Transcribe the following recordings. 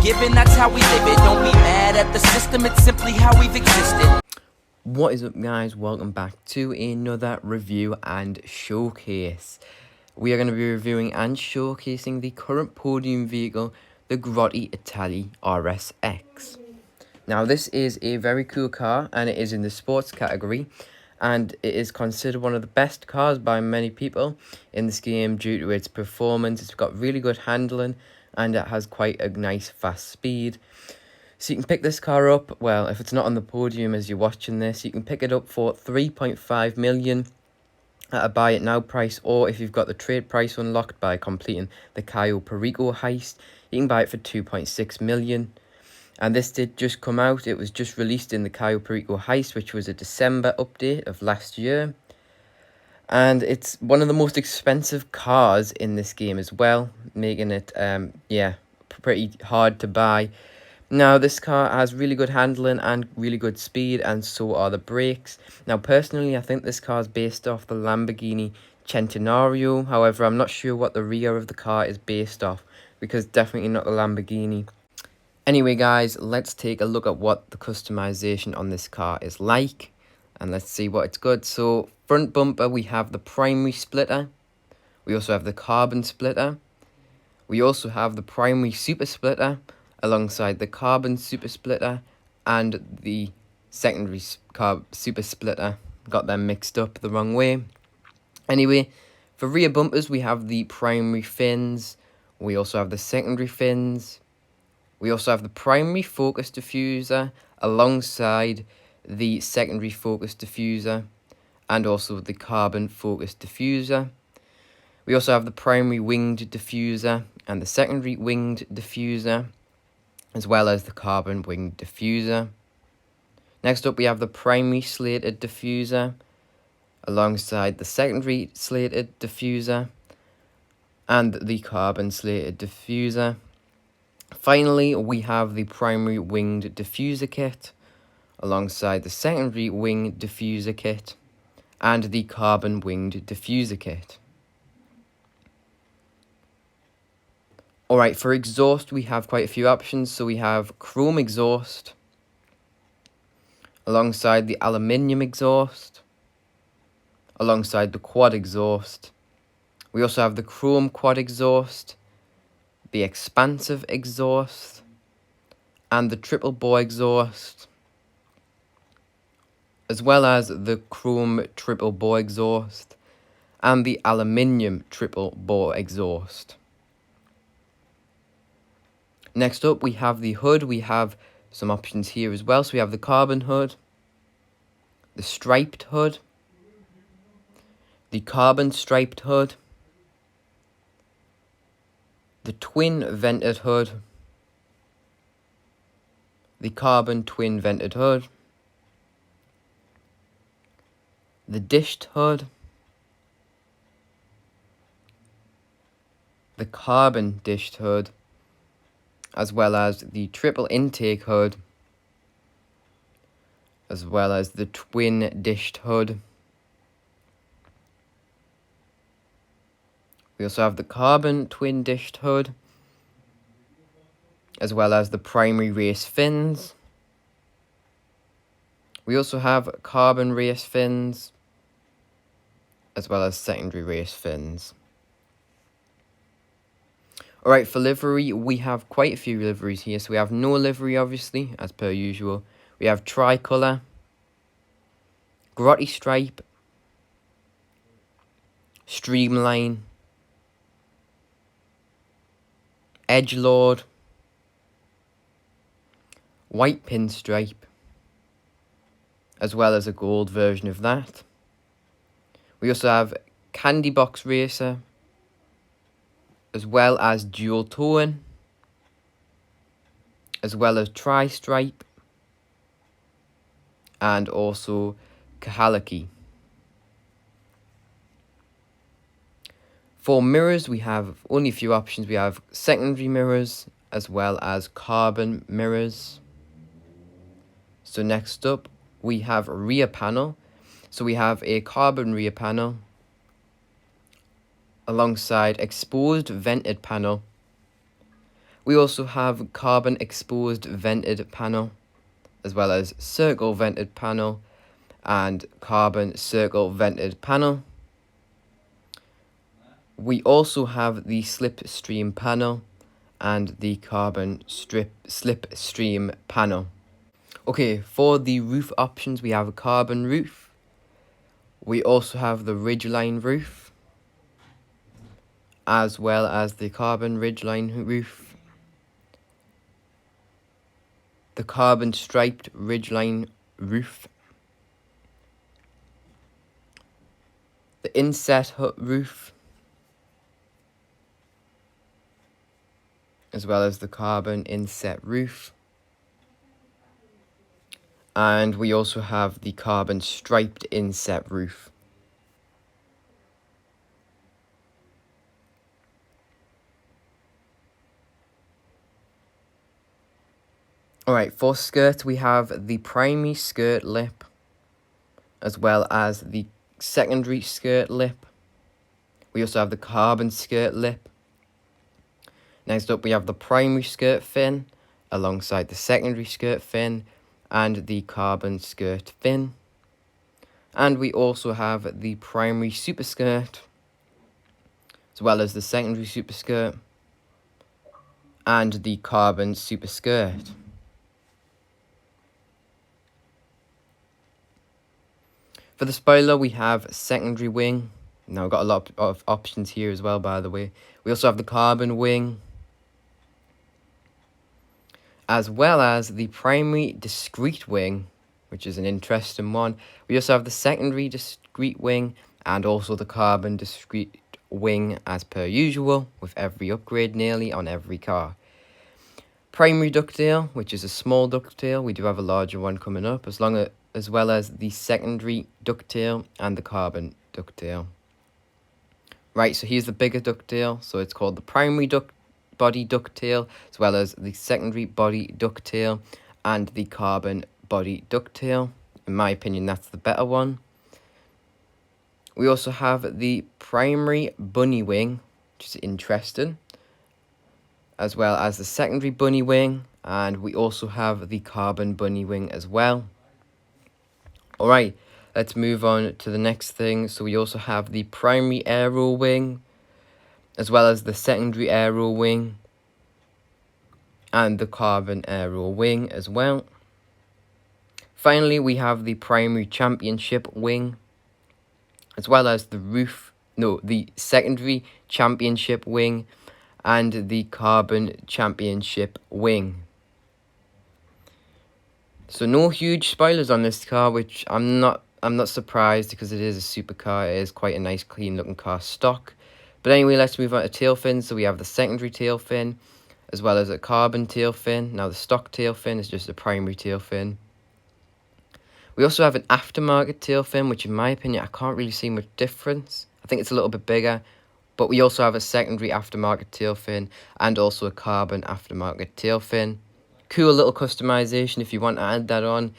given, that's how we live it. Don't be mad at the system, it's simply how we've existed. What is up, guys? Welcome back to another review and showcase. We are going to be reviewing and showcasing the current podium vehicle, the Grotti Itali RSX. Now, this is a very cool car, and it is in the sports category, and it is considered one of the best cars by many people in this game due to its performance. It's got really good handling, and it has quite a nice fast speed. So you can pick this car up, well, if it's not on the podium as you're watching this, you can pick it up for 3.5 million at a buy it now price, or if you've got the trade price unlocked by completing the Cayo Perico heist, you can buy it for 2.6 million. And this did just come out. It was just released in the Cayo Perico heist, which was a December update of last year. And it's one of the most expensive cars in this game as well, making it, pretty hard to buy. Now, this car has really good handling and really good speed, and so are the brakes. Now, personally, I think this car is based off the Lamborghini Centenario. However, I'm not sure what the rear of the car is based off, because definitely not the Lamborghini. Anyway, guys, let's take a look at what the customization on this car is like, and let's see what it's good. So, front bumper, we have the primary splitter. We also have the carbon splitter. We also have the primary super splitter alongside the carbon super splitter and the secondary super splitter. Got them mixed up the wrong way. Anyway, for rear bumpers, we have the primary fins. We also have the secondary fins. We also have the primary focus diffuser alongside the secondary focus diffuser and also the carbon focus diffuser. We also have the primary winged diffuser and the secondary winged diffuser, as well as the carbon winged diffuser. Next up, we have the primary slated diffuser alongside the secondary slated diffuser and the carbon slated diffuser. Finally, we have the primary winged diffuser kit alongside the secondary winged diffuser kit and the carbon winged diffuser kit. Alright, for exhaust, we have quite a few options. So we have chrome exhaust alongside the aluminium exhaust, alongside the quad exhaust. We also have the chrome quad exhaust, the expansive exhaust, and the triple bore exhaust, as well as the chrome triple bore exhaust and the aluminium triple bore exhaust. Next up, we have the hood. We have some options here as well. So we have the carbon hood, the striped hood, the carbon striped hood, the twin vented hood, the carbon twin vented hood, the dished hood, the carbon dished hood, as well as the triple intake hood, as well as the twin dished hood. We also have the carbon twin dished hood, as well as the primary race fins. We also have carbon race fins, as well as secondary race fins. Alright, for livery, we have quite a few liveries here. So we have no livery, obviously, as per usual. We have tricolour, Grotti stripe, streamline, edgelord, white pinstripe, as well as a gold version of that. We also have candy box racer, as well as dual tone, as well as tri-stripe, and also Kahalaki. For mirrors, we have only a few options. We have secondary mirrors, as well as carbon mirrors. So next up, we have rear panel. So we have a carbon rear panel, alongside exposed vented panel, We also have carbon exposed vented panel, as well as circle vented panel and carbon circle vented panel. We also have the slipstream panel and the carbon slipstream panel. Okay, for the roof options, we have a carbon roof. We also have the ridgeline roof, as well as the carbon ridgeline roof, the carbon striped ridgeline roof, the inset hut roof, as well as the carbon inset roof. And we also have the carbon striped inset roof. Alright, for skirt we have the primary skirt lip, as well as the secondary skirt lip. We also have the carbon skirt lip. Next up we have the primary skirt fin, alongside the secondary skirt fin, and the carbon skirt fin. And we also have the primary super skirt, as well as the secondary super skirt, and the carbon super skirt. For the spoiler, we have secondary wing. Now, we've got a lot of options here as well, by the way. We also have the carbon wing, as well as the primary discrete wing, which is an interesting one. We also have the secondary discrete wing and also the carbon discrete wing, as per usual, with every upgrade nearly on every car. Primary ducktail, which is a small ducktail. We do have a larger one coming up, as well as the secondary ducktail and the carbon ducktail. Right, so here's the bigger ducktail. So it's called the primary body ducktail, as well as the secondary body ducktail and the carbon body ducktail. In my opinion, that's the better one. We also have the primary bunny wing, which is interesting, as well as the secondary bunny wing, and we also have the carbon bunny wing as well. Alright, let's move on to the next thing. So we also have the primary aero wing, as well as the secondary aero wing, and the carbon aero wing as well. Finally, we have the primary championship wing, as well as the secondary championship wing and the carbon championship wing. So no huge spoilers on this car, which I'm not surprised, because it is a supercar. It is quite a nice, clean looking car stock. But anyway, let's move on to tail fins. So we have the secondary tail fin, as well as a carbon tail fin. Now the stock tail fin is just a primary tail fin. We also have an aftermarket tail fin, which in my opinion, I can't really see much difference. I think it's a little bit bigger. But we also have a secondary aftermarket tail fin and also a carbon aftermarket tail fin. Cool little customization if you want to add that on.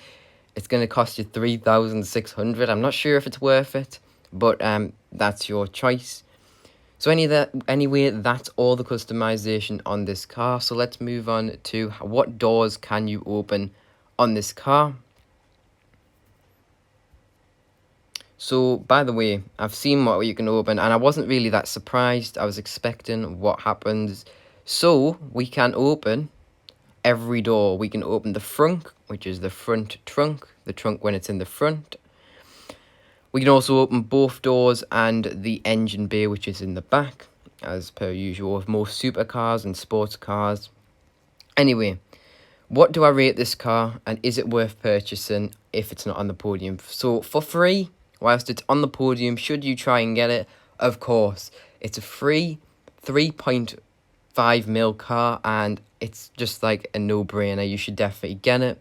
It's going to cost you $3,600. I'm not sure if it's worth it, but that's your choice. So anyway, that's all the customization on this car. So let's move on to what doors can you open on this car. So, by the way, I've seen what you can open, and I wasn't really that surprised. I was expecting what happens. So, we can open every door. We can open the front, which is the front trunk, the trunk when it's in the front. We can also open both doors and the engine bay, which is in the back, as per usual with most supercars and sports cars. Anyway, what do I rate this car, and is it worth purchasing if it's not on the podium? So, for free, whilst it's on the podium, should you try and get it? Of course. It's a free 3.5 mil car, and it's just like a no-brainer. You should definitely get it.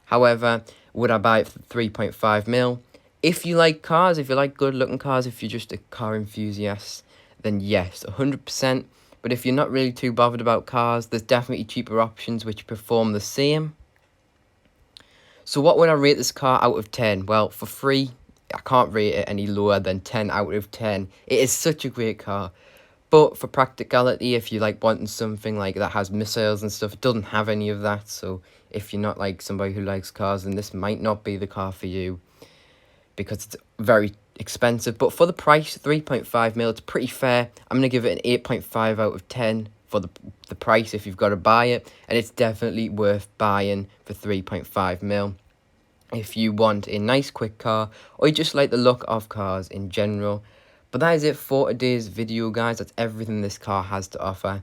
However, would I buy it for 3.5 mil? If you like cars, if you like good-looking cars, if you're just a car enthusiast, then yes, 100%. But if you're not really too bothered about cars, there's definitely cheaper options which perform the same. So what would I rate this car out of 10? Well, for free, I can't rate it any lower than 10 out of 10. It is such a great car. But for practicality, if you like wanting something like that has missiles and stuff, it doesn't have any of that. So if you're not like somebody who likes cars, then this might not be the car for you, because it's very expensive. But for the price, 3.5 mil, it's pretty fair. I'm going to give it an 8.5 out of 10 for the price if you've got to buy it. And it's definitely worth buying for 3.5 mil. If you want a nice quick car, or you just like the look of cars in general. But that is it for today's video, guys. That's everything this car has to offer.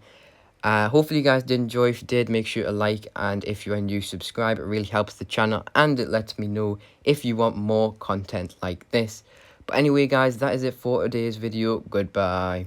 Hopefully you guys did enjoy. If you did, make sure to like, and if you are new, subscribe. It really helps the channel, and it lets me know if you want more content like this. But anyway, guys, that is it for today's video. Goodbye.